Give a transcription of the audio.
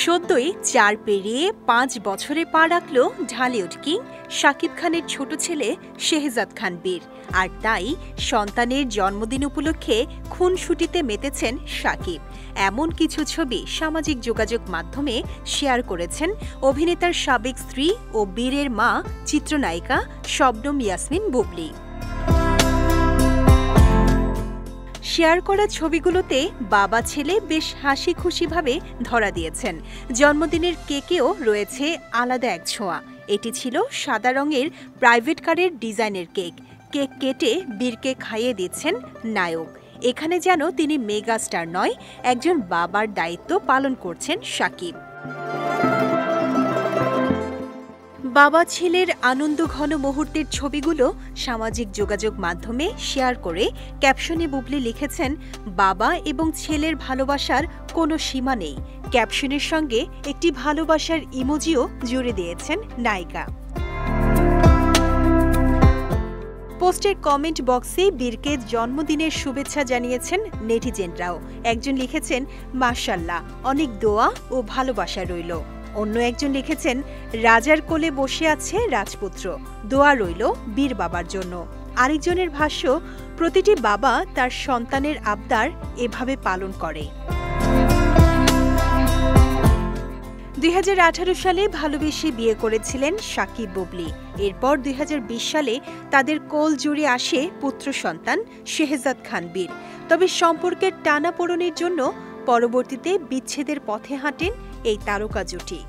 সদ্যই ৪ পেরিয়ে ৫ বছরে পা রাখল ঢালিউড কিং শাকিব খানের ছোট ছেলে শেহজাদ খান বীর। আর তাই সন্তানের জন্মদিন উপলক্ষে খুনসুটিতে মেতেছেন শাকিব। এমন কিছু ছবি সামাজিক যোগাযোগ মাধ্যমে শেয়ার করেছেন অভিনেতার সাবেক স্ত্রী ও বীরের মা চিত্রনায়িকা শবনম ইয়াসমিন বুবলি। শেয়ার করা ছবিগুলোতে বাবা ছেলে বেশ হাসি খুশিভাবে ধরা দিয়েছেন। জন্মদিনের কেকেও রয়েছে আলাদা এক ছোঁয়া। এটি ছিল সাদা রঙের প্রাইভেট কারের ডিজাইনের কেক। কেক কেটে বীরকে খাইয়ে দিচ্ছেন নায়ক। এখানে যেন তিনি মেগা স্টার নয়, একজন বাবার দায়িত্ব পালন করছেন শাকিব। বাবা ছেলের আনন্দঘন মুহূর্তের ছবিগুলো সামাজিক যোগাযোগ মাধ্যমে শেয়ার করে ক্যাপশনে বুবলি লিখেছেন, বাবা এবং ছেলের ভালোবাসার কোনো সীমা নেই। ক্যাপশনের সঙ্গে একটি ভালোবাসার ইমোজিও জুড়ে দিয়েছেন নায়িকা। পোস্টের কমেন্ট বক্সে বীরকে জন্মদিনের শুভেচ্ছা জানিয়েছেন নেটিজেনরাও। একজন লিখেছেন, মাশাআল্লাহ, অনেক দোয়া ও ভালোবাসা রইল। অন্য একজন লিখেছেন, রাজার কোলে বসে আছে রাজপুত্র, দোয়া রইল বীর বাবার জন্য। আরেকজনের ভাষ্য, প্রতিটি বাবা তার সন্তানের আবদার এভাবে পালন করে। ২০১৮ সালে ভালোবেসে বিয়ে করেছিলেন শাকিব বুবলি। এরপর ২০২০ সালে তাদের কোল জুড়ে আসে পুত্র সন্তান শেহজাদ খান বীর। তবে সম্পর্কের টানাপোড়েনের জন্য পরবর্তীতে বিচ্ছেদের পথে হাঁটেন এই তারকা জুটি।